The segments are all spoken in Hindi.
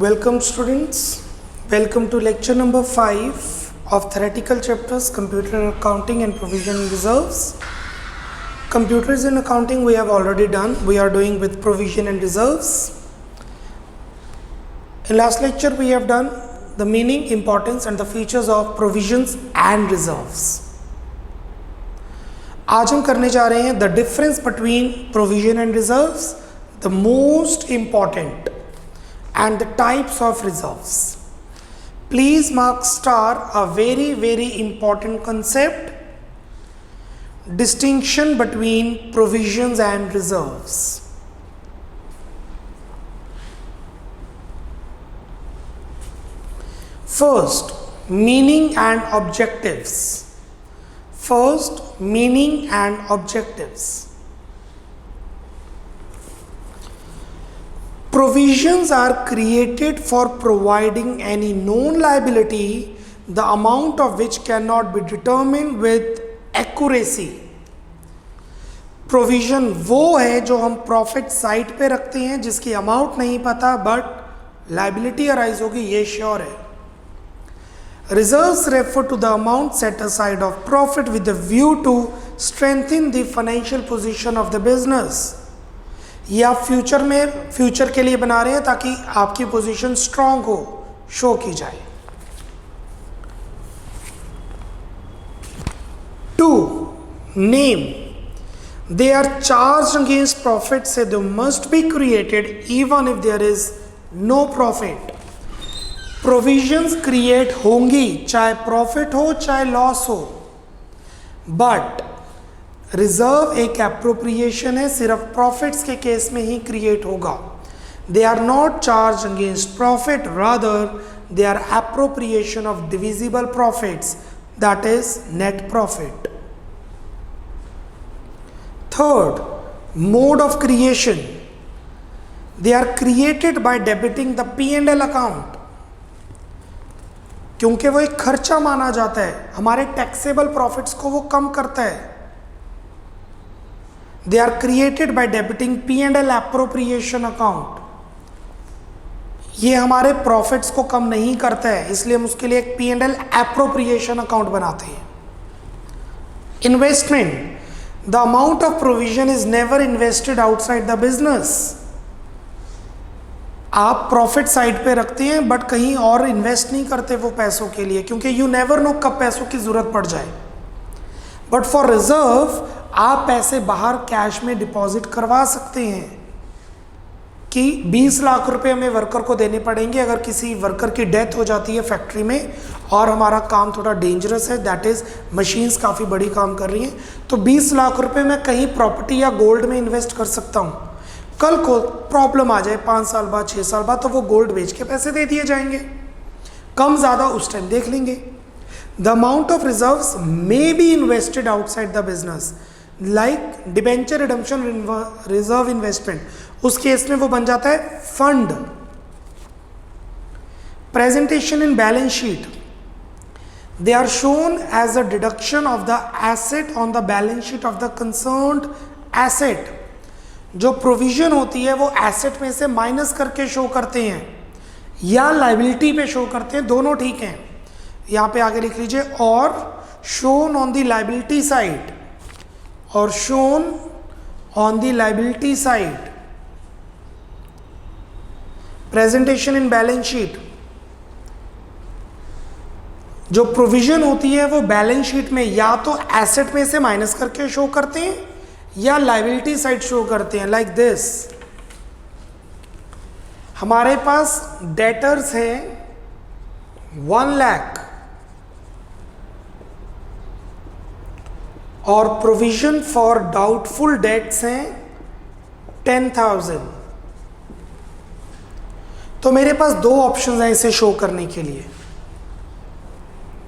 Welcome students, welcome to lecture number 5 of theoretical chapters Computer and Accounting and Provision and Reserves. Computers and Accounting we have already done, we are doing with Provision and Reserves. In last lecture we have done the meaning, importance and the features of Provisions and Reserves. आज हम करने जा रहे हैं the difference between Provision and Reserves, the most important and the types of reserves. Please mark star a very important concept, distinction between provisions and reserves. First, meaning and objectives. First, meaning and objectives. Provisions are created for providing any known liability, the amount of which cannot be determined with accuracy. Provision वो है जो हम प्रॉफिट साइड पे रखते हैं जिसकी अमाउंट नहीं पता बट लाइबिलिटी अराइज होगी ये श्योर है. Reserves refer to the amount set aside of profit with a view to strengthen the financial position of the business. ये आप फ्यूचर के लिए बना रहे हैं ताकि आपकी पोजीशन स्ट्रांग हो, शो की जाए. 2. Name. They are charged against profit, so they must be created even if there is no profit. Provisions create होंगी चाहे प्रॉफिट हो चाहे लॉस हो, बट रिजर्व एक एप्रोप्रिएशन है, सिर्फ प्रॉफिट्स के केस में ही क्रिएट होगा. They are not charge against profit, rather they are appropriation of divisible profits, that is net profit. Third, mode of creation. They are created by debiting the P&L account, क्योंकि वो एक खर्चा माना जाता है, हमारे टैक्सेबल प्रॉफिट्स को वो कम करता है. They are created by debiting P&L appropriation account. ये हमारे प्रॉफिट्स को कम नहीं करता है, इसलिए हम उसके लिए एक P&L appropriation account बनाते हैं. Investment. The amount of provision is never invested outside the business. आप प्रॉफिट साइड पे रखते हैं बट कहीं और इन्वेस्ट नहीं करते वो पैसों के लिए, क्योंकि यू नेवर नो कब पैसों की जरूरत पड़ जाए. बट फॉर रिजर्व आप पैसे बाहर कैश में डिपॉजिट करवा सकते हैं कि 20 लाख रुपए हमें वर्कर को देने पड़ेंगे अगर किसी वर्कर की डेथ हो जाती है फैक्ट्री में और हमारा काम थोड़ा डेंजरस है, दैट इज मशीन्स काफ़ी बड़ी काम कर रही हैं, तो 20 लाख रुपए मैं कहीं प्रॉपर्टी या गोल्ड में इन्वेस्ट कर सकता हूँ. कल को प्रॉब्लम आ जाए 5 साल बाद 6 साल बाद, तो वो गोल्ड बेच के पैसे दे दिए जाएंगे, कम ज़्यादा उस टाइम देख लेंगे. The amount of reserves may be invested outside the business, like debenture redemption reserve investment, उस केस में वो बन जाता है fund. Presentation in balance sheet. They are shown as a deduction of the asset on the balance sheet of the concerned asset. जो प्रोविजन होती है वो एसेट में से माइनस करके शो करते हैं या लाइबिलिटी पे शो करते हैं, दोनों ठीक हैं. यहाँ पे आगे लिख लीजिए और shown on the liability side, और shown on the liability side. Presentation in balance sheet. जो प्रोविजन होती है वो बैलेंस शीट में या तो एसेट में से माइनस करके शो करते हैं या लाइबिलिटी साइड शो करते हैं, लाइक दिस. हमारे पास डेटर्स हैं 1 लाख और प्रोविजन फॉर डाउटफुल डेट्स हैं 10,000. तो मेरे पास 2 ऑप्शन हैं इसे शो करने के लिए.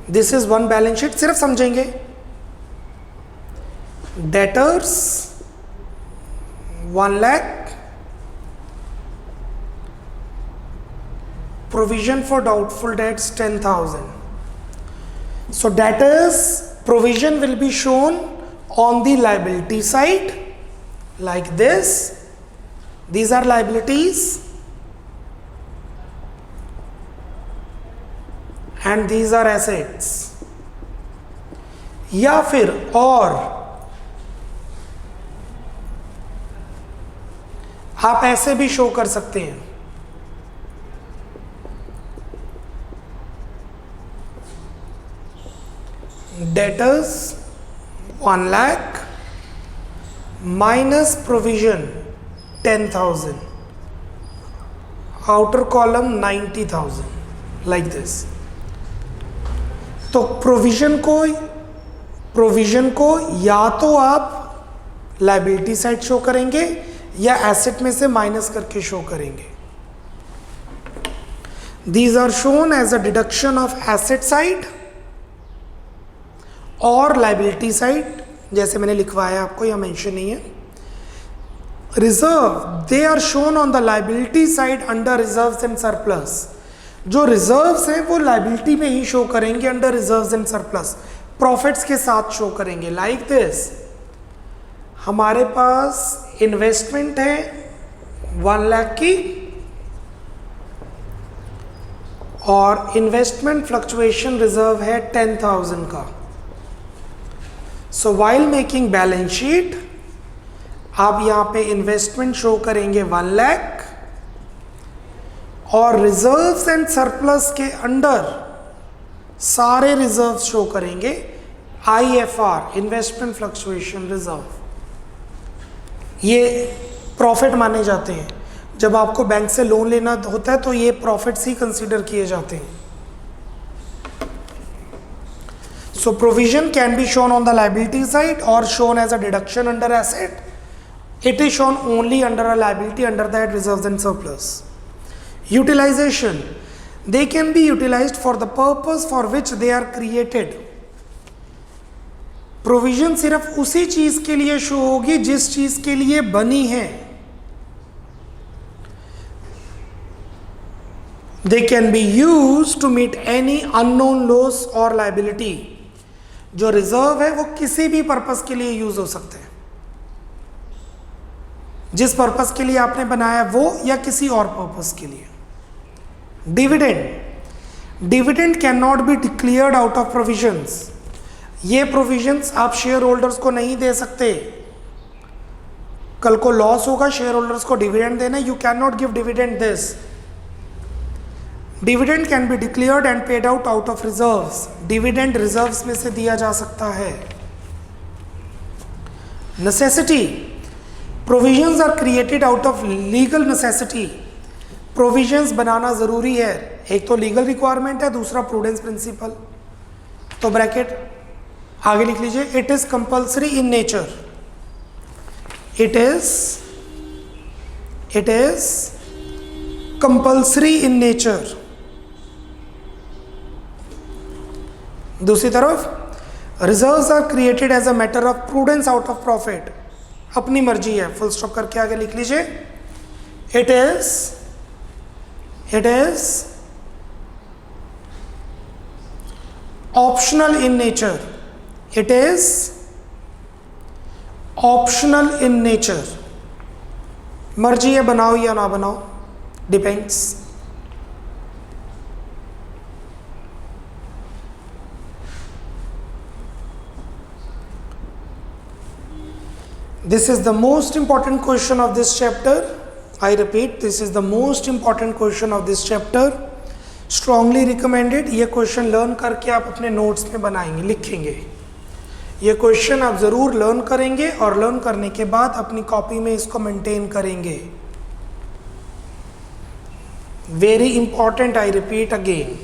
This is one balance sheet, सिर्फ समझेंगे. Debtors 1 lakh, provision for doubtful debts 10,000. So debtors provision will be shown on the liability side like this. These are liabilities. And these are assets, या फिर और आप ऐसे भी शो कर सकते हैं, debtors 1 lakh minus provision 10,000, outer column 90,000, like this. तो प्रोविजन को या तो आप लायबिलिटी साइड शो करेंगे या एसेट में से माइनस करके शो करेंगे। These are shown as a deduction of asset side और लायबिलिटी साइड, जैसे मैंने लिखवाया आपको, या मेंशन नहीं है। Reserve, they are shown on the liability side under reserves and surplus. जो रिजर्व्स हैं वो लायबिलिटी में ही शो करेंगे under reserves and surplus, profits के साथ शो करेंगे। लाइक दिस, हमारे पास इन्वेस्टमेंट है 1 लाख की और इन्वेस्टमेंट फ्लक्चुएशन रिजर्व है 10,000 का। So while making balance sheet आप यहां पे इन्वेस्टमेंट शो करेंगे 1 लाख और रिजर्व्स एंड सरप्लस के अंडर सारे रिजर्व्स शो करेंगे IFR, इन्वेस्टमेंट फ्लक्चुएशन रिजर्व। ये प्रॉफिट माने जाते हैं। जब आपको बैंक से लोन लेना होता है तो ये प्रॉफिट्स ही कंसीडर किए जाते हैं। So provision can be shown on the liability side or shown as a deduction under asset. It is shown only under a liability, under that reserves and surplus. Utilization, they can be utilized for the purpose for which they are created. Provision सिर्फ उसी चीज के लिए शो होगी जिस चीज के लिए बनी है। They can be used to meet any unknown loss or liability. जो रिजर्व है वो किसी भी पर्पस के लिए यूज हो सकते हैं, जिस पर्पस के लिए आपने बनाया वो या किसी और पर्पस के लिए। Dividend can not be declared out of provisions. ये प्रोविजंस आप शेयर होल्डर्स को नहीं दे सकते। कल को लॉस होगा, शेयर होल्डर्स को डिविडेंड देना, you can not give dividend this. Dividend can be declared and paid out of reserves. Dividend reserves में से दिया जा सकता है। Necessity, provisions are created out of legal necessity. Provisions बनाना जरूरी है, एक तो लीगल रिक्वायरमेंट है, दूसरा प्रूडेंस प्रिंसिपल। तो ब्रैकेट आगे लिख लीजिए, it is compulsory in nature. It is compulsory in nature. दूसरी तरफ reserves are created as a matter of prudence out of profit. अपनी मर्जी है, फुल स्टॉप करके आगे लिख लीजिए, it is optional in nature. It is optional in nature. मर्जी है बनाओ या ना बनाओ, depends. This is the most important question of this chapter. I repeat, this is the most important question of this chapter. Strongly recommended. ये क्वेश्चन लर्न करके आप अपने नोट्स में बनाएंगे, लिखेंगे। ये क्वेश्चन आप ज़रूर लर्न करेंगे और लर्न करने के बाद अपनी कॉपी में इसको मेंटेन करेंगे। Very important, I repeat again.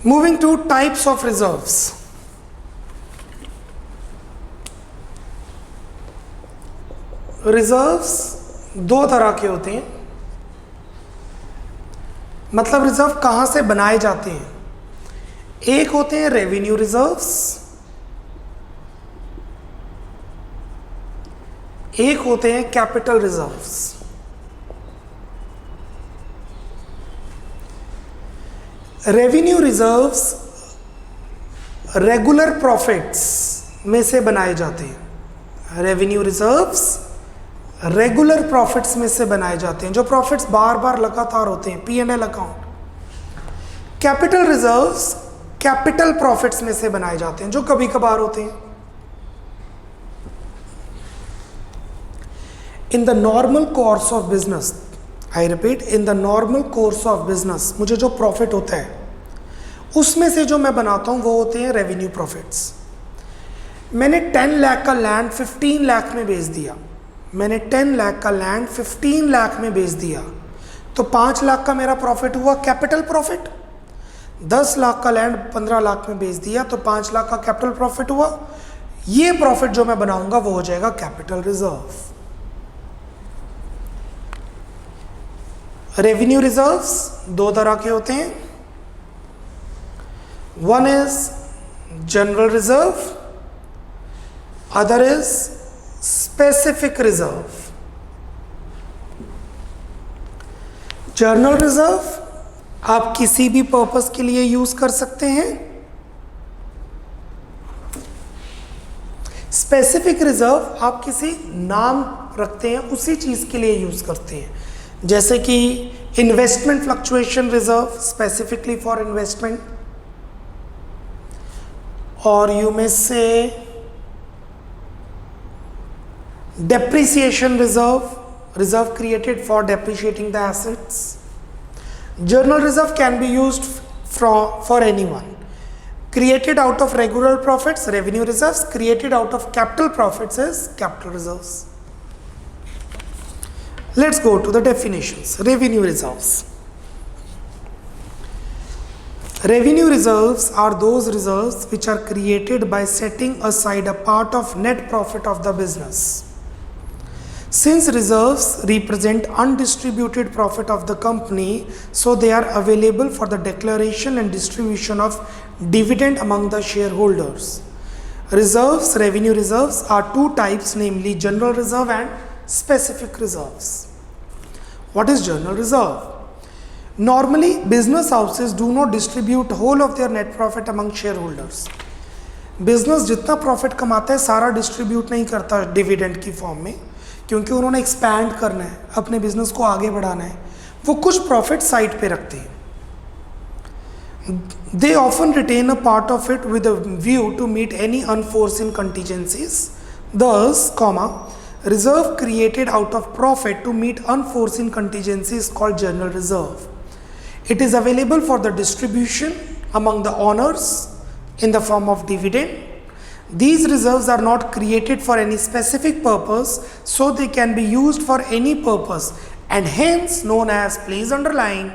Moving to types of reserves. Reserves दो तरह के होते हैं, मतलब रिजर्व कहां से बनाए जाते हैं। एक होते हैं रेवेन्यू रिजर्व्स, एक होते हैं capital reserves. Revenue reserves regular profits में से बनाए जाते हैं। रेवेन्यू रिजर्व्स रेगुलर प्रॉफिट्स में से बनाए जाते हैं, जो प्रॉफिट्स बार बार लगातार होते हैं, P&L account. Capital reserves capital profits में से बनाए जाते हैं, जो कभी कभार होते हैं। In the normal course of business, I repeat, in the normal course of business, मुझे जो प्रॉफिट होता है उसमें से जो मैं बनाता हूं वो होते हैं रेवेन्यू प्रॉफिट्स। मैंने 10 लाख का लैंड 15 लाख में बेच दिया, मैंने 10 लाख का लैंड 15 लाख में बेच दिया, तो 5 लाख का मेरा प्रॉफिट हुआ कैपिटल प्रॉफिट। 10 लाख का लैंड 15 लाख में बेच दिया तो 5 लाख का कैपिटल प्रॉफिट हुआ। ये प्रॉफिट जो मैं बनाऊंगा वो हो जाएगा कैपिटल रिजर्व। रेवेन्यू रिजर्व्स दो तरह के होते हैं, one is general reserve, other is specific reserve. General reserve आप किसी भी पर्पस के लिए यूज कर सकते हैं। स्पेसिफिक रिजर्व आप किसी नाम रखते हैं उसी चीज के लिए यूज करते हैं, जैसे कि investment fluctuation reserve, specifically for investment, और यू मे से depreciation reserve, reserve created for depreciating the assets. Journal reserve can be used for anyone. Created out of regular profits, revenue reserves. Created out of capital profits is capital reserves. Let's go to the definitions. Revenue reserves. Revenue reserves are those reserves which are created by setting aside a part of net profit of the business. Since reserves represent undistributed profit of the company, so they are available for the declaration and distribution of dividend among the shareholders. Reserves, revenue reserves are two types, namely general reserve and specific reserves. What is general reserve? Normally, business houses do not distribute whole of their net profit among shareholders. Business जितना प्रॉफिट कमाता है सारा डिस्ट्रीब्यूट नहीं करता डिविडेंड की फॉर्म में, क्योंकि उन्होंने एक्सपैंड करना है, अपने बिजनेस को आगे बढ़ाना है, वो कुछ प्रॉफिट साइड पे रखते हैं। They often retain a part of it with a view to meet any unforeseen contingencies. Thus comma reserve created out of profit to meet unforeseen contingencies called general reserve. It is available for the distribution among the owners in the form of dividend. These reserves are not created for any specific purpose, so they can be used for any purpose and hence known as, please underline,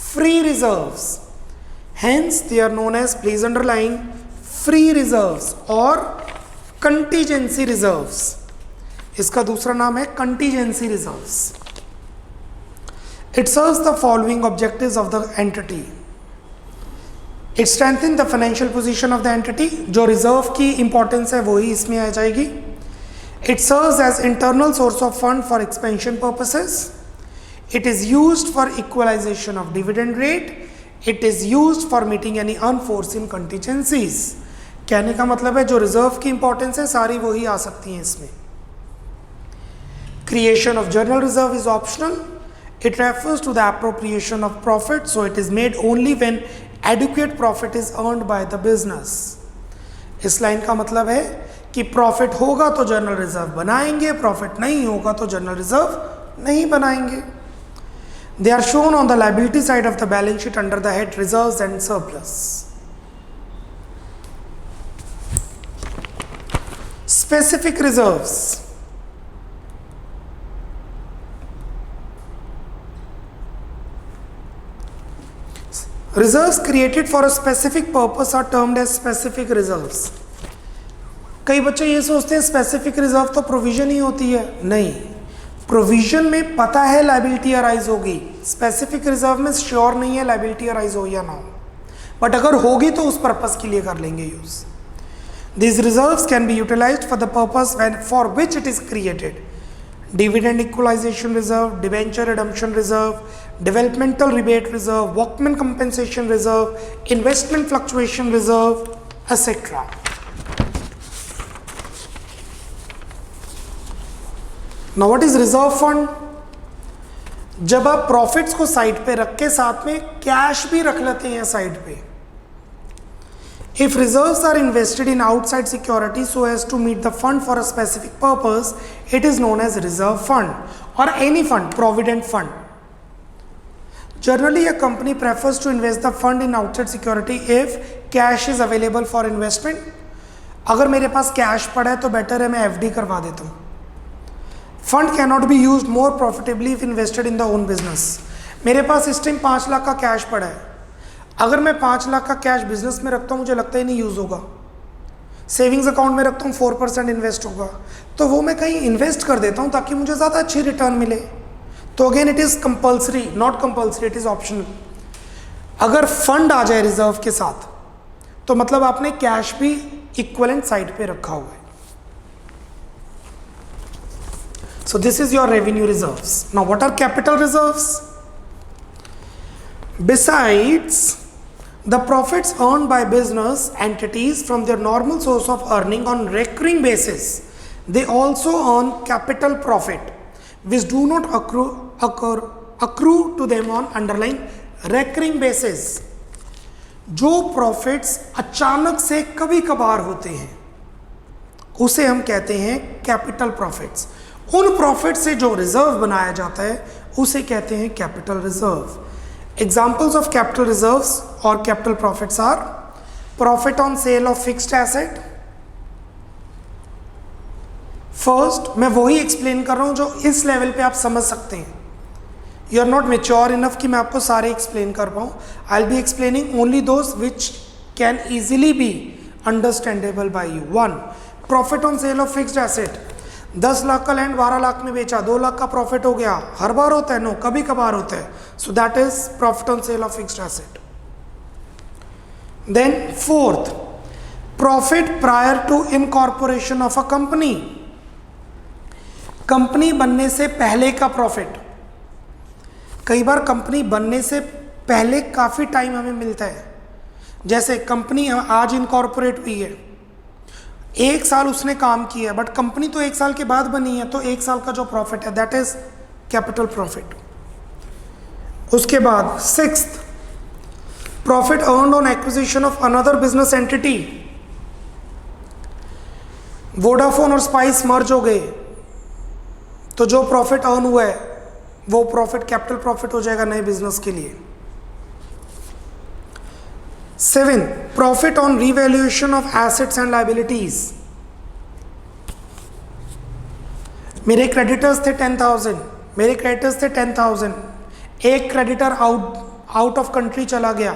free reserves. Hence they are known as, please underline, free reserves or contingency reserves. इसका दूसरा नाम है contingency reserves. It serves the following objectives of the entity. It strengthens the financial position of the entity. जो रिजर्व की इंपॉर्टेंस है वही इसमें आ जाएगी. It serves as internal source of fund for expansion purposes. It is used for equalization of dividend rate. It is used for meeting any unforeseen contingencies. कहने का मतलब है जो रिजर्व की इंपॉर्टेंस है सारी वही आ सकती हैं इसमें. Creation of general reserve is optional. It refers to the appropriation of profit, so it is made only when adequate profit is earned by the business. इस लाइन का मतलब है कि प्रॉफिट होगा तो जनरल रिजर्व बनाएंगे, प्रॉफिट नहीं होगा तो जनरल रिजर्व नहीं बनाएंगे. They are shown on the liability side of the balance sheet under the head reserves and surplus. Specific reserves. Reserves created for a specific purpose are termed as specific reserves. कई बच्चे ये सोचते हैं स्पेसिफिक रिजर्व तो प्रोविजन ही होती है. नहीं, प्रोविजन में पता है लायबिलिटी अराइज होगी, स्पेसिफिक रिजर्व में श्योर नहीं है लायबिलिटी अराइज हो या ना हो, बट अगर होगी तो उस पर्पस के लिए कर लेंगे use. These reserves can be utilized for the purpose for which it is created. Dividend equalization reserve, debenture redemption reserve, developmental rebate reserve, workman compensation reserve, investment fluctuation reserve, etcetera. Now what is reserve fund? जब आप प्रॉफिट्स को साइड पे रख के साथ में कैश भी रख लेते हैं साइड पे। If reserves are invested in outside security so as to meet the fund for a specific purpose, it is known as reserve fund और any fund, provident fund. Generally, a company prefers to invest the fund in outside security if cash is available for investment. अगर मेरे पास कैश पड़ा है तो बेटर है मैं एफडी करवा देता हूँ। Fund cannot be use more profitably if invested in the own business. मेरे पास इस टाइम 5 लाख का कैश पड़ा है, अगर मैं 5 लाख का कैश बिजनेस में रखता हूँ मुझे लगता ही नहीं यूज होगा। सेविंग्स अकाउंट में रखता हूँ 4% इन्वेस्ट होगा, तो वो मैं कहीं इन्वेस्ट कर देता हूँ ताकि मुझे ज़्यादा अच्छी रिटर्न मिले। तो again it is compulsory, not compulsory, it is optional. अगर फंड आ जाए रिजर्व के साथ तो मतलब आपने कैश भी इक्विवेलेंट साइड पे रखा हुआ है। So this is your revenue reserves. Now what are capital reserves? Besides the profits earned by business entities from there normal source of earning on recurring basis, they also earn capital profit which do not accrue to them on underlying recurring basis। जो प्रॉफिट्स अचानक से कभी कभार होते हैं उसे हम कहते हैं कैपिटल प्रॉफिट्स। उन प्रॉफिट से जो रिजर्व बनाया जाता है उसे कहते हैं capital reserve. Examples of capital reserves और capital profits are profit on sale of fixed asset. First, मैं वही एक्सप्लेन कर रहा हूं जो इस लेवल पे आप समझ सकते हैं। You are not mature enough कि मैं आपको सारे एक्सप्लेन कर पाऊँ। I will be explaining only those which can easily be understandable by you. 1, profit on sale of fixed asset. 10 lakh का लैंड 12 लाख में बेचा, 2 लाख का प्रॉफिट हो गया। हर बार होता है? नो, कभी कभार होता है। So that is profit on sale of fixed asset. Then fourth, profit prior to incorporation of a company. Company बनने से पहले का प्रॉफिट। कई बार कंपनी बनने से पहले काफ़ी टाइम हमें मिलता है। जैसे कंपनी आज इनकॉर्पोरेट हुई है, 1 साल उसने काम किया, बट कंपनी तो 1 साल के बाद बनी है, तो 1 साल का जो प्रॉफिट है दैट इज कैपिटल प्रॉफिट। उसके बाद 6th, profit earned on acquisition of another business entity. Vodafone और स्पाइस मर्ज हो गए तो जो प्रॉफिट अर्न हुआ है वो प्रॉफिट कैपिटल प्रॉफिट हो जाएगा नए बिजनेस के लिए। 7, profit on revaluation of assets and liabilities. मेरे क्रेडिटर्स थे 10,000, एक क्रेडिटर आउट ऑफ कंट्री चला गया,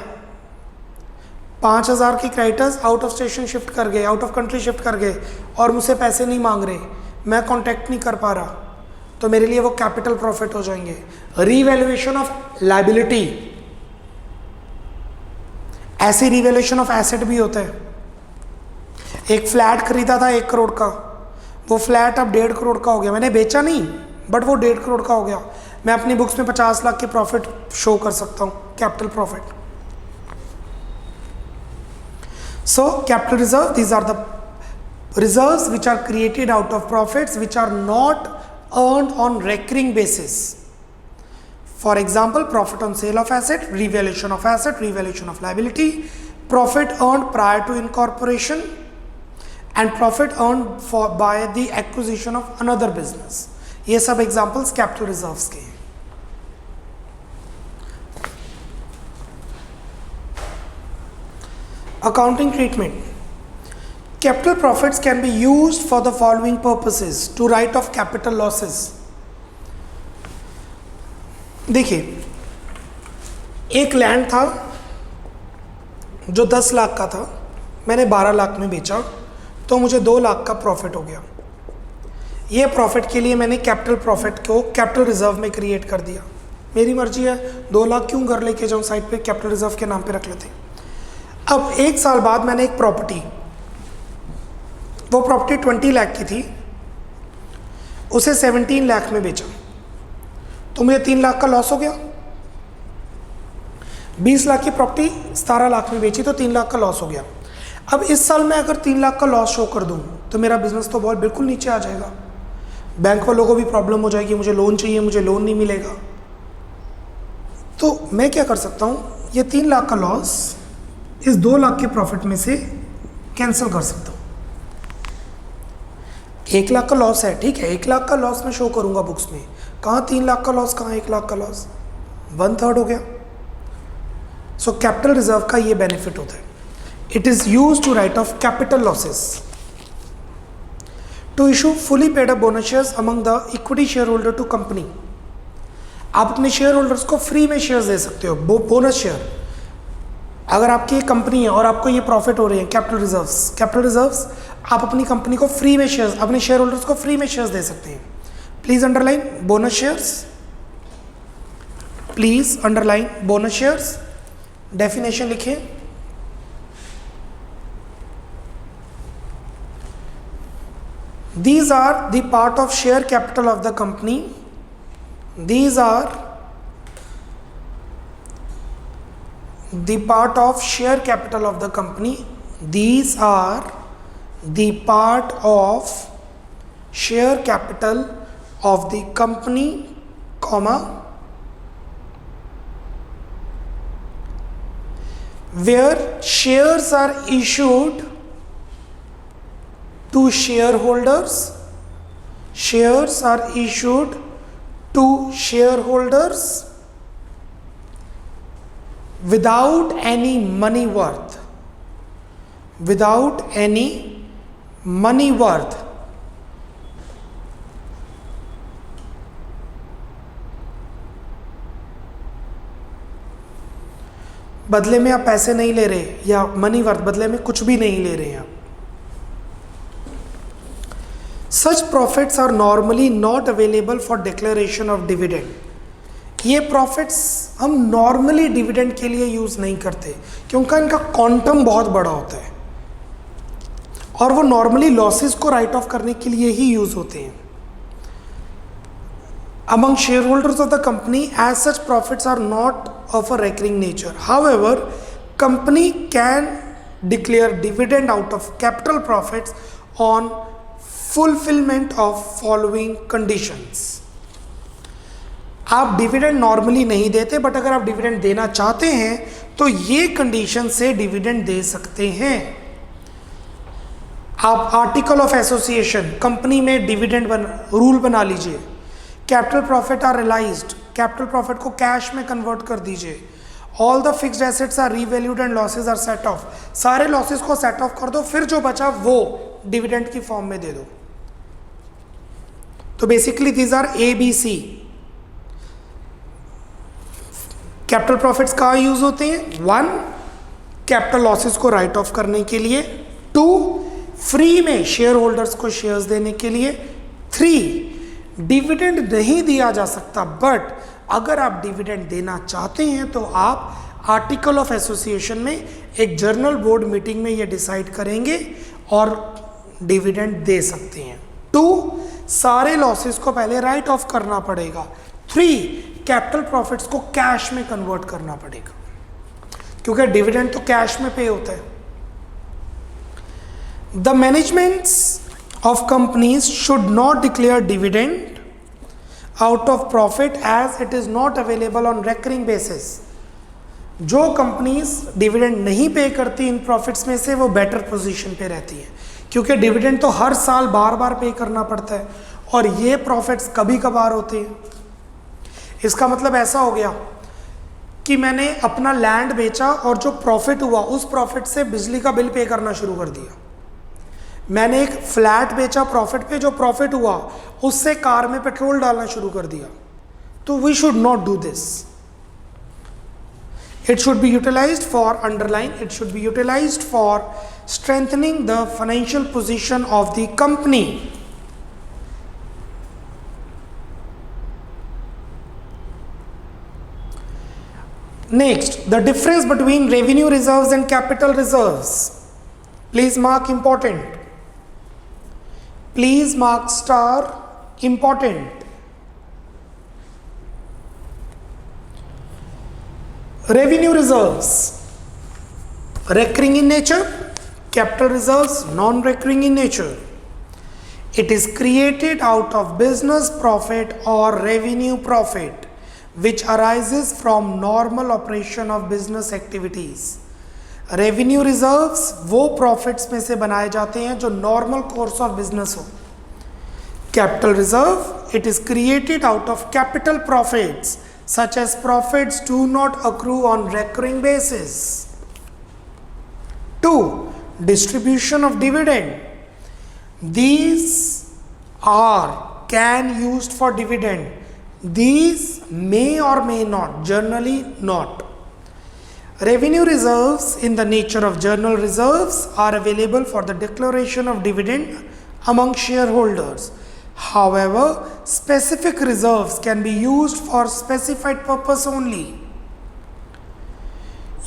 5,000 के creditors out of station shift कर गए, आउट ऑफ कंट्री शिफ्ट कर गए और मुझसे पैसे नहीं मांग रहे, मैं कॉन्टैक्ट नहीं कर पा रहा, तो मेरे लिए वो कैपिटल प्रॉफिट हो जाएंगे। रीवैल्यूएशन ऑफ लायबिलिटी, ऐसी रीवैल्यूएशन ऑफ एसेट भी होता है। एक फ्लैट खरीदा था 1 करोड़ का, वो फ्लैट अब 1.5 करोड़ का हो गया। मैंने बेचा नहीं बट वो 1.5 करोड़ का हो गया। मैं अपनी बुक्स में 50 लाख के प्रॉफिट शो कर सकता हूं, capital profit. So capital reserve, these are the reserves which are created out of profits which are not earned on recurring basis. For example, profit on sale of asset, revaluation of asset, revaluation of liability, profit earned prior to incorporation, and profit earned by the acquisition of another business. ये सब examples capital reserves के हैं। Accounting treatment. Capital profits can be used for the following purposes: to write off capital losses. देखिए, एक लैंड था जो 10 लाख का था, मैंने 12 लाख में बेचा तो मुझे 2 लाख का प्रॉफिट हो गया। ये प्रॉफिट के लिए मैंने कैपिटल प्रॉफिट को कैपिटल रिजर्व में क्रिएट कर दिया। मेरी मर्जी है 2 लाख क्यों घर लेके जाऊँ साइड पे, कैपिटल रिजर्व के नाम पे रख लेते। अब 1 साल बाद मैंने एक प्रॉपर्टी, वो प्रॉपर्टी 20 लाख की थी, उसे 17 लाख में बेचा तो मुझे 3 लाख का लॉस हो गया। 20 लाख की प्रॉपर्टी 17 लाख में बेची तो 3 लाख का लॉस हो गया। अब इस साल मैं अगर 3 लाख का लॉस शो कर दूं तो मेरा बिजनेस तो बहुत बिल्कुल नीचे आ जाएगा, बैंक वालों को भी प्रॉब्लम हो जाएगी, मुझे लोन चाहिए, मुझे लोन नहीं मिलेगा। तो मैं क्या कर सकता हूं, ये 3 लाख का लॉस इस 2 लाख के प्रॉफिट में से कैंसिल कर सकता हूं। 1 लाख का लॉस है, ठीक है, 1 लाख का लॉस मैं शो करूंगा बुक्स में, कहाँ 3 लाख का लॉस, कहाँ 1 लाख का लॉस, 1/3 हो गया। सो कैपिटल रिजर्व का ये बेनिफिट होता है, it is use to write off capital losses, to issue fully paid up bonus shares among the equity share holder to company. आप अपने शेयर होल्डर्स को फ्री में शेयर्स दे सकते हो, बोनस शेयर। अगर आपकी एक कंपनी है और आपको ये प्रॉफिट हो रहे हैं, कैपिटल रिजर्व्स, आप अपनी कंपनी को फ्री में शेयर्स, अपने शेयर होल्डर्स को फ्री में शेयर्स दे सकते हैं। Please underline bonus shares, please underline bonus shares, definition लिखें। These are the part of share capital of the company. These are the part of share capital of the company. These are the part of share capital of the company, comma, where shares are issued to shareholders. Shares are issued to shareholders without any money worth. Without any money worth. बदले में आप पैसे नहीं ले रहे, या मनी वर्थ बदले में कुछ भी नहीं ले रहे हैं आप। Such profits are normally not available for declaration of dividend. ये प्रॉफिट्स हम नॉर्मली डिविडेंड के लिए यूज नहीं करते क्योंकि इनका क्वांटम बहुत बड़ा होता है और वो नॉर्मली लॉसेस को राइट ऑफ करने के लिए ही यूज होते हैं। Among shareholders of the company, as such profits are not of a recurring nature. However, company can declare dividend out of capital profits on fulfillment of following conditions. आप डिविडेंड नॉर्मली नहीं देते, बट अगर आप डिविडेंड देना चाहते हैं तो ये कंडीशन से डिविडेंड दे सकते हैं। आप आर्टिकल ऑफ एसोसिएशन कंपनी में डिविडेंड रूल बना लीजिए। Capital profit are realised, capital profit को कैश में कन्वर्ट कर दीजिए। All the fixed assets are revalued and losses are set off, सारे लॉसेज को सेट ऑफ कर दो, फिर जो बचा वो डिविडेंड की फॉर्म में दे दो। तो basically these are ABC। Capital profits कहाँ यूज होते हैं? 1, कैपिटल लॉसेस को राइट ऑफ करने के लिए। 2, फ्री में शेयर होल्डर्स को शेयर्स देने के लिए। 3, डिविडेंड नहीं दिया जा सकता, बट अगर आप डिविडेंड देना चाहते हैं तो आप आर्टिकल ऑफ एसोसिएशन में एक जर्नल बोर्ड मीटिंग में ये डिसाइड करेंगे और डिविडेंड दे सकते हैं। 2, सारे लॉसेस को पहले राइट ऑफ करना पड़ेगा। 3, कैपिटल प्रॉफिट्स को कैश में कन्वर्ट करना पड़ेगा क्योंकि डिविडेंड तो कैश में पे होता है। The managements of companies should not declare dividend out of profit as it is not available on recurring basis. जो कंपनीज डिविडेंड नहीं पे करती इन प्रॉफिट्स में से वो बेटर पोजीशन पे रहती है क्योंकि डिविडेंड तो हर साल बार बार पे करना पड़ता है और ये प्रॉफिट्स कभी कभार होते हैं। इसका मतलब ऐसा हो गया कि मैंने अपना लैंड बेचा और जो प्रॉफिट हुआ उस प्रॉफिट से बिजली का बिल पे करना शुरू कर दिया। मैंने एक फ्लैट बेचा प्रॉफिट पे, जो प्रॉफिट हुआ उससे कार में पेट्रोल डालना शुरू कर दिया। तो we should not do this. It should be utilised for, underline, it should be utilised for strengthening the financial position of the company. Next, the difference between revenue reserves and capital reserves. Please mark important. Please mark star important. Revenue reserves, recurring in nature, Capital reserves, non-recurring in nature. It is created out of business profit or revenue profit which arises from normal operation of business activities. Revenue reserves वो प्रॉफिट्स में से बनाए जाते हैं जो नॉर्मल कोर्स ऑफ बिजनेस हो. Capital reserve, it is created out of capital profits such as profits do not accrue on recurring basis. 2. Distribution of dividend. These are can used for dividend. These may or may not, generally not. Revenue reserves in the nature of journal reserves are available for the declaration of dividend among shareholders. However, specific reserves can be used for specified purpose only.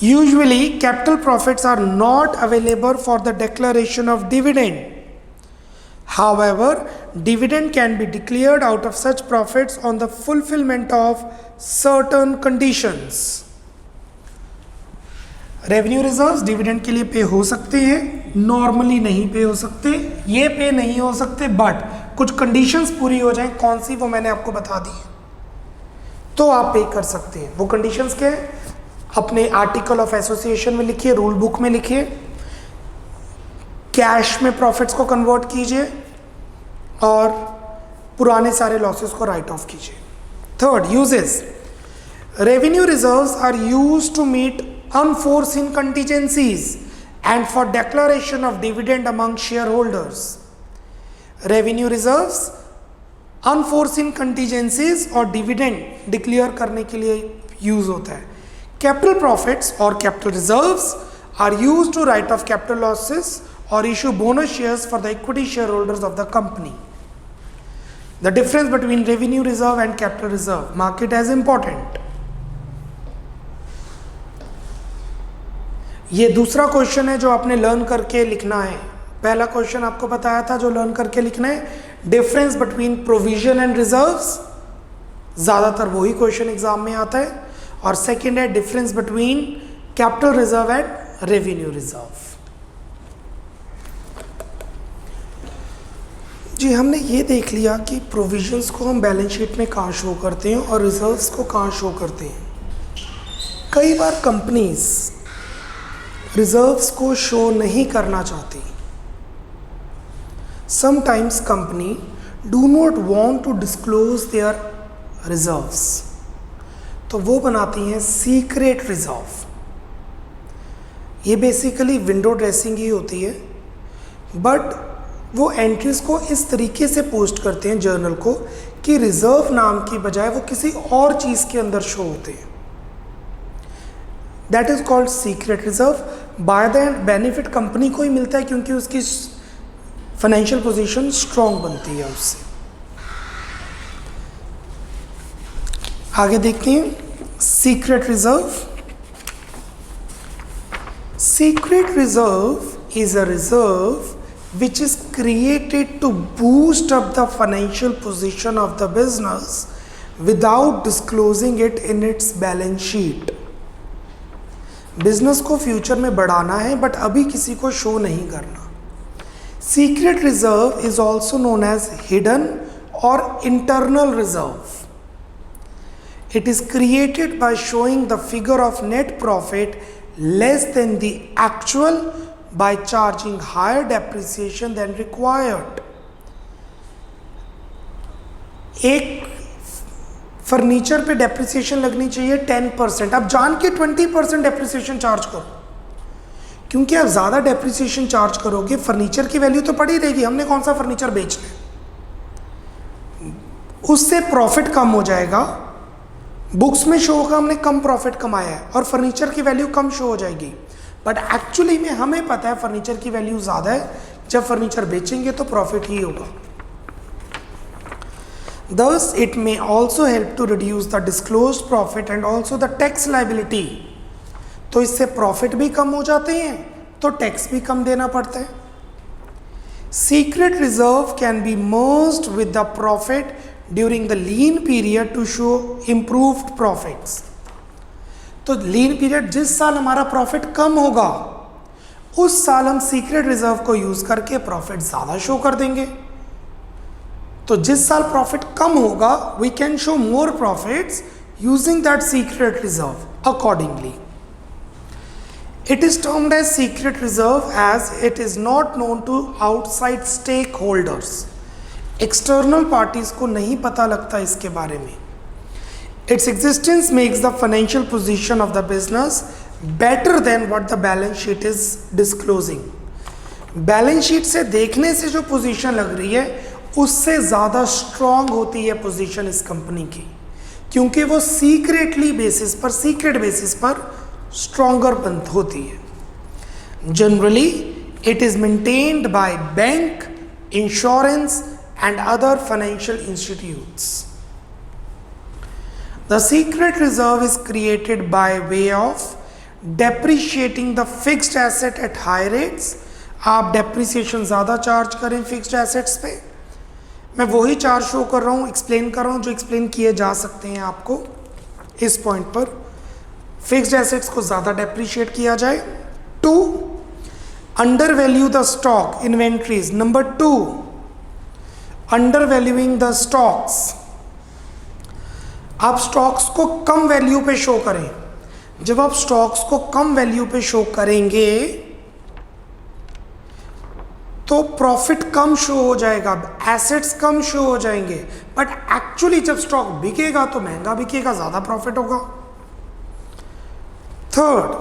Usually, capital profits are not available for the declaration of dividend. However, dividend can be declared out of such profits on the fulfillment of certain conditions. Revenue reserves dividend के लिए पे हो सकते हैं, नॉर्मली नहीं पे हो सकते. ये पे नहीं हो सकते बट कुछ कंडीशंस पूरी हो जाएं. कौन सी, वो मैंने आपको बता दी है, तो आप पे कर सकते हैं. वो कंडीशंस क्या है, अपने आर्टिकल ऑफ एसोसिएशन में लिखिए, रूल बुक में लिखिए, कैश में प्रॉफिट्स को कन्वर्ट कीजिए और पुराने सारे लॉसेस को राइट ऑफ कीजिए. Third, uses. Revenue reserves are used to meet unforeseen contingencies and for declaration of dividend among shareholders. Revenue reserves unforeseen contingencies और dividend declare करने के लिए use होता है. Capital profits और capital reserves are used to write off capital losses or issue bonus shares for the equity shareholders of the company. The difference between revenue reserve and capital reserve, mark it as important. ये दूसरा क्वेश्चन है जो आपने लर्न करके लिखना है. पहला क्वेश्चन आपको बताया था जो लर्न करके लिखना है, difference between provision and reserves. ज़्यादातर वही क्वेश्चन एग्जाम में आता है. और सेकंड है difference between capital reserve and revenue reserve. जी, हमने ये देख लिया कि प्रोविजंस को हम बैलेंस शीट में कहाँ शो करते हैं और रिजर्व्स को कहाँ शो करते हैं. कई बार कंपनीज रिजर्व्स को शो नहीं करना चाहती. Sometimes company do not want to disclose their reserves, तो वो बनाती हैं सीक्रेट रिजर्व. ये बेसिकली विंडो ड्रेसिंग ही होती है, बट वो एंट्रीज को इस तरीके से पोस्ट करते हैं जर्नल को कि रिजर्व नाम की बजाय वो किसी और चीज़ के अंदर शो होते हैं. That is called secret reserve. By the end benefit company को ही मिलता है क्योंकि उसकी फाइनेंशियल पोजीशन स्ट्रांग बनती है उससे. आगे देखते हैं secret reserve. Secret reserve is a reserve which is created to boost up the financial position of the business without disclosing it in its balance sheet. Business को फ्यूचर में बढ़ाना है बट अभी किसी को शो नहीं करना. Secret reserve is also known as hidden और internal reserve. It is created by showing the figure of net profit less than the actual by charging higher depreciation than required. एक फर्नीचर पे डेप्रिसिएशन लगनी चाहिए 10%, आप जान के 20% डेप्रिसिएशन चार्ज करो, क्योंकि आप ज़्यादा डेप्रिसिएशन चार्ज करोगे फर्नीचर की वैल्यू तो पड़ी रहेगी. हमने कौन सा फर्नीचर बेचना है, उससे प्रॉफिट कम हो जाएगा. बुक्स में शो होगा हमने कम प्रॉफिट कमाया है और फर्नीचर की वैल्यू कम शो हो जाएगी. बट एक्चुअली में हमें पता है फर्नीचर की वैल्यू ज़्यादा है. जब फर्नीचर बेचेंगे तो प्रॉफिट ही होगा. Thus, it may also help to reduce the disclosed profit and also the tax liability. तो इससे प्रॉफिट भी कम हो जाते हैं तो टैक्स भी कम देना पड़ता है. Secret reserve can be merged with the profit during the lean period to show improved profits. तो लीन पीरियड जिस साल हमारा प्रॉफिट कम होगा उस साल हम सीक्रेट रिजर्व को यूज करके प्रॉफिट ज्यादा शो कर देंगे। तो जिस साल प्रॉफिट कम होगा we can show more profits using that secret reserve accordingly. It is termed as secret reserve as it is not known to outside stakeholders. External parties को नहीं पता लगता इसके बारे में। Its existence makes the financial position of the business better than what the balance sheet is disclosing. Balance sheet से देखने से जो पोजीशन लग रही है उससे ज़्यादा स्ट्रांग होती है पोजीशन इस कंपनी की, क्योंकि वो सीक्रेट बेसिस पर स्ट्रॉन्गर बंद होती है। Generally it is maintained by bank, insurance and other financial institutes. The secret reserve is created by way of depreciating the fixed asset at high rates. आप डेप्रिसिएशन ज़्यादा चार्ज करें फिक्स्ड एसेट्स पे। मैं वही चार्ज शो कर रहा हूँ, एक्सप्लेन कर रहा हूँ जो एक्सप्लेन किए जा सकते हैं आपको इस पॉइंट पर। फिक्स्ड एसेट्स को ज़्यादा डेप्रिशिएट किया जाए। 2, under value the stock inventories. Number 2, under valuing the stocks. आप स्टॉक्स को कम वैल्यू पे शो करें। जब आप स्टॉक्स को कम वैल्यू पे शो करेंगे तो प्रॉफिट कम शो हो जाएगा, एसेट्स कम शो हो जाएंगे, बट एक्चुअली जब स्टॉक बिकेगा तो महंगा बिकेगा, ज़्यादा प्रॉफिट होगा। Third,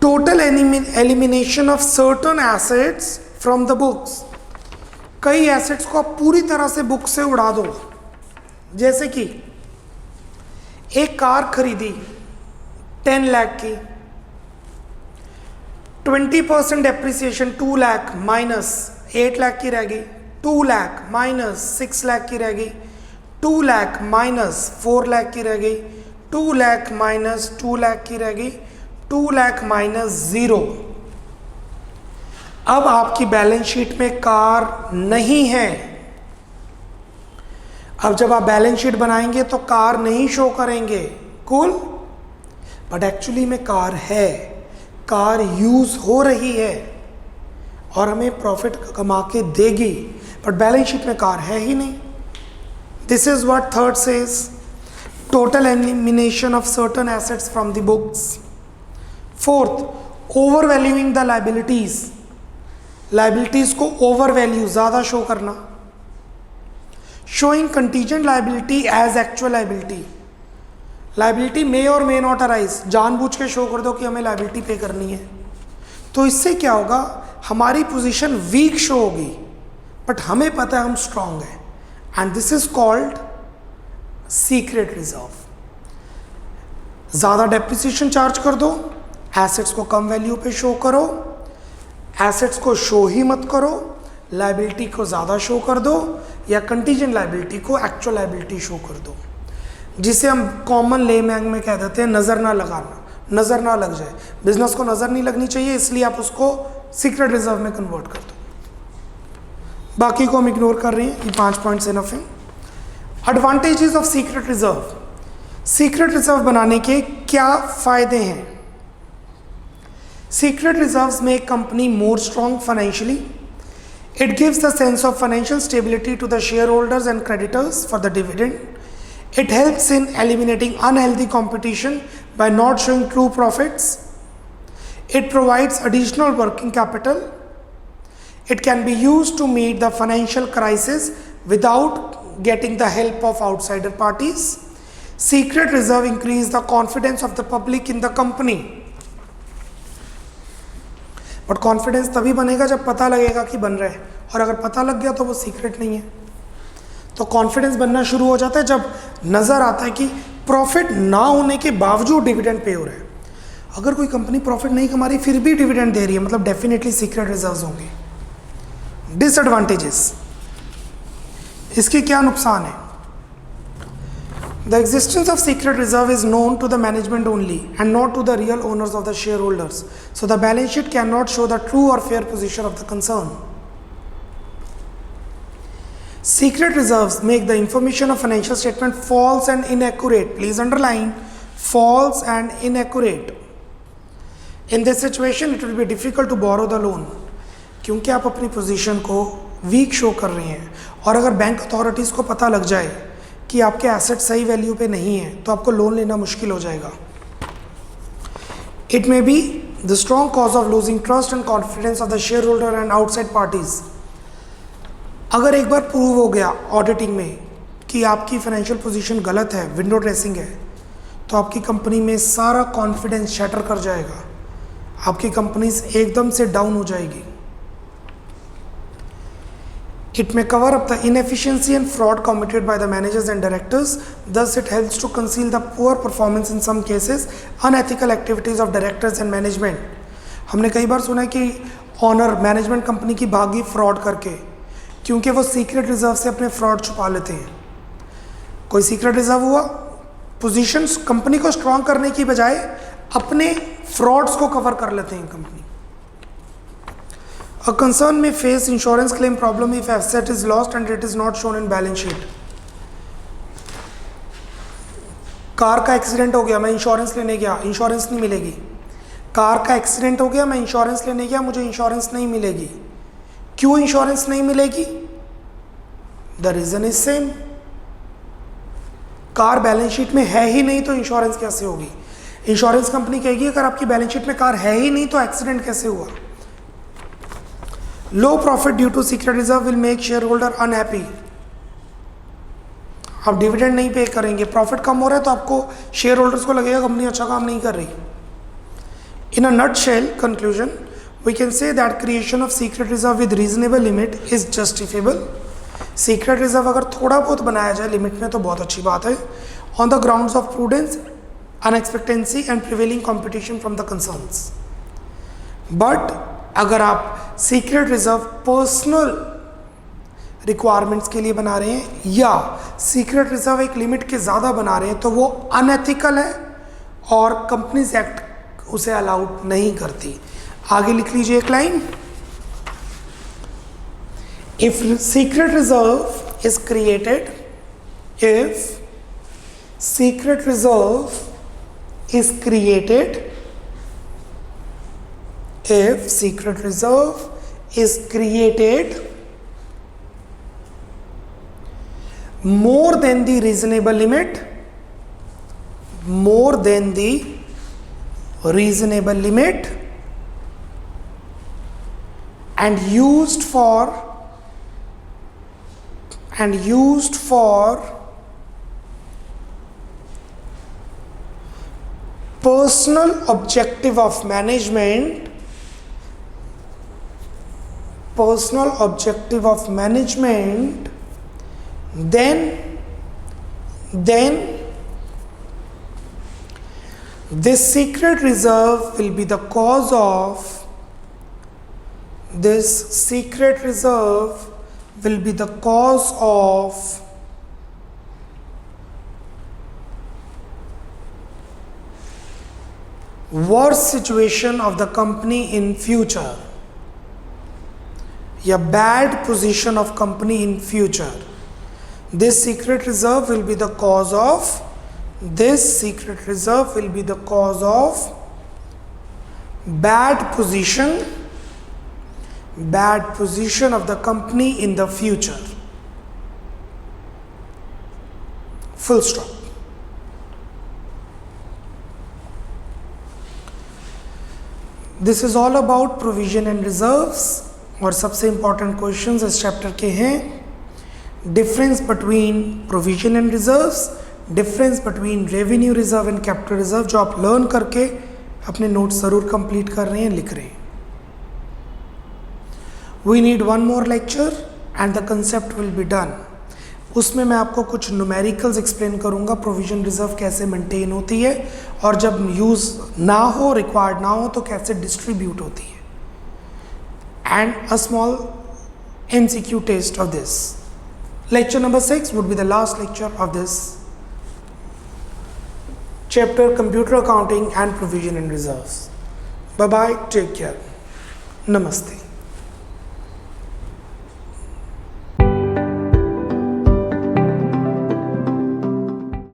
total elimination of certain assets from the books. कई एसेट्स को आप पूरी तरह से बुक से उड़ा दो। जैसे कि एक कार खरीदी 10 लाख की, 20% डेप्रिसिएशन 2 लाख माइनस 8 लाख की रह गई, 2 लाख माइनस 6 लाख की रह गई, 2 लाख माइनस 4 लाख की रह गई, 2 लाख माइनस 2 लाख की रह गई, 2 लाख माइनस 0। अब आपकी बैलेंस शीट में कार नहीं है। अब जब आप बैलेंस शीट बनाएंगे तो कार नहीं शो करेंगे, कूल, बट एक्चुअली में कार है, कार यूज हो रही है और हमें प्रॉफिट कमा के देगी, बट बैलेंस शीट में कार है ही नहीं। This is what third says, total elimination of certain assets from the books. Fourth, overvaluing the liabilities. Liabilities को overvalue, ज़्यादा शो करना। Showing contingent liability as actual liability. Liability may or may not arise. जानबूझ के शो कर दो कि हमें liability पे करनी है, तो इससे क्या होगा, हमारी पोजीशन वीक शो होगी, बट हमें पता है हम स्ट्रांग हैं, and this is called secret reserve. ज़्यादा डेप्रिसिएशन चार्ज कर दो, एसेट्स को कम वैल्यू पे शो करो, एसेट्स को शो ही मत करो, लाइबिलिटी को ज़्यादा शो कर दो, या कंटीजेंट लाइबिलिटी को एक्चुअल लाइबिलिटी शो कर दो, जिसे हम कॉमन लेमैंग में कह देते हैं नज़र ना लगाना, नज़र ना लग जाए। बिजनेस को नज़र नहीं लगनी चाहिए, इसलिए आप उसको सीक्रेट रिजर्व में कन्वर्ट कर दो। बाकी को हम इग्नोर कर रहे हैं, ये 5 पॉइंट्स इनफ हैं। Advantages of secret reserve. Secret reserve बनाने के क्या फायदे हैं? Secret reserves make company more strong financially. It gives the sense of financial stability to the share holders and creditors for the dividend. It helps in eliminating unhealthy competition by not showing true profits. It provides additional working capital. It can be used to meet the financial crisis without getting the help of outsider parties. Secret reserve increase the confidence of the public in the company. But confidence तभी बनेगा जब पता लगेगा कि बन रहा है, और अगर पता लग गया तो वो सीक्रेट नहीं है। तो कॉन्फिडेंस बनना शुरू हो जाता है जब नज़र आता है कि प्रॉफिट ना होने के बावजूद डिविडेंड पे हो रहा है। अगर कोई कंपनी प्रॉफिट नहीं कमा रही फिर भी डिविडेंड दे रही है, मतलब डेफिनेटली सीक्रेट रिजर्व्स होंगे। डिसएडवांटेजेस, इसके क्या नुकसान है? The existence of secret reserve is known to the management only and not to the real owners of the share holders, so the balance sheet can not show the true और fair position of the concern. Secret reserves make the information of financial statement false and inaccurate. Please underline false and inaccurate. In this situation it will be difficult to borrow the loan, क्योंकि आप अपनी पोजीशन को वीक शो कर रहे हैं। और अगर बैंक अथॉरिटीज़ को पता लग जाए कि आपके एसेट सही वैल्यू पे नहीं है तो आपको लोन लेना मुश्किल हो जाएगा। It may be the strong cause of losing trust and confidence of the share holder and outside parties. अगर एक बार प्रूव हो गया ऑडिटिंग में कि आपकी फाइनेंशियल पोजीशन गलत है, विंडो ड्रेसिंग है, तो आपकी कंपनी में सारा कॉन्फिडेंस शैटर कर जाएगा, आपकी कंपनी एकदम से डाउन हो जाएगी। It may cover up the inefficiency and fraud committed by the managers and directors. Thus, it helps to conceal the poor performance in some cases, unethical activities of directors and management. हमने कई बार सुना है कि ऑनर मैनेजमेंट कंपनी की भागी फ्रॉड करके, क्योंकि वो सीक्रेट रिजर्व से अपने फ्रॉड छुपा लेते हैं। कोई सीक्रेट रिजर्व हुआ, पोजीशंस कंपनी को स्ट्रॉन्ग करने की बजाय अपने फ्रॉड्स को कवर कर लेते हैं company. A concern may face insurance claim problem if asset is lost and it is not shown in balance sheet. Car का एक्सीडेंट हो गया, मैं इंश्योरेंस लेने गया, इंश्योरेंस नहीं मिलेगी। कार का एक्सीडेंट हो गया, मैं इंश्योरेंस लेने गया, मुझे इंश्योरेंस नहीं मिलेगी। क्यों इंश्योरेंस नहीं मिलेगी? The reason is same, car balance sheet में है ही नहीं तो इंश्योरेंस कैसे होगी? इंश्योरेंस कंपनी कहेगी अगर आपकी बैलेंस शीट में कार है ही नहीं तो एक्सीडेंट कैसे हुआ? Low profit due to secret reserve will make share holder unhappy. आप डिविडेंड नहीं पे करेंगे, प्रॉफिट कम हो रहा है तो आपको शेयर होल्डर्स को लगेगा कंपनी अच्छा काम नहीं कर रही। In a nutshell conclusion we can say that creation of secret reserve with reasonable limit is justifiable. Secret reserve अगर थोड़ा बहुत बनाया जाए लिमिट में तो बहुत अच्छी बात है, on the grounds of prudence, unexpectancy and prevailing competition from the concerns. But अगर आप सीक्रेट रिजर्व पर्सनल रिक्वायरमेंट्स के लिए बना रहे हैं या सीक्रेट रिजर्व एक लिमिट के ज़्यादा बना रहे हैं तो वो अनएथिकल है और कंपनीज एक्ट उसे अलाउड नहीं करती। आगे लिख लीजिए एक line, if secret reserve is created, if secret reserve is created, if secret reserve is created more than the reasonable limit, more than the reasonable limit and used for personal objective of management, then this secret reserve will be the cause of worse situation of the company in future, या bad position of company in future. This secret reserve will be the cause of bad position of the company in the future. Full stop. This is all about provision and reserves. और सबसे इंपॉर्टेंट क्वेश्चंस इस चैप्टर के हैं, difference between provision and reserves, difference between revenue reserve and capital reserve, जो आप लर्न करके अपने नोट्स ज़रूर कंप्लीट कर रहे हैं, लिख रहे हैं। We need one more lecture and the concept will be done. उसमें मैं आपको कुछ न्यूमेरिकल्स एक्सप्लेन करूंगा, प्रोविजन रिजर्व कैसे मेंटेन होती है और जब यूज़ ना हो, रिक्वायर्ड ना हो तो कैसे डिस्ट्रीब्यूट होती है, and a small MCQ test of this. Lecture number 6 would be the last lecture of this chapter, computer accounting and provision and reserves. Bye bye, take care, namaste.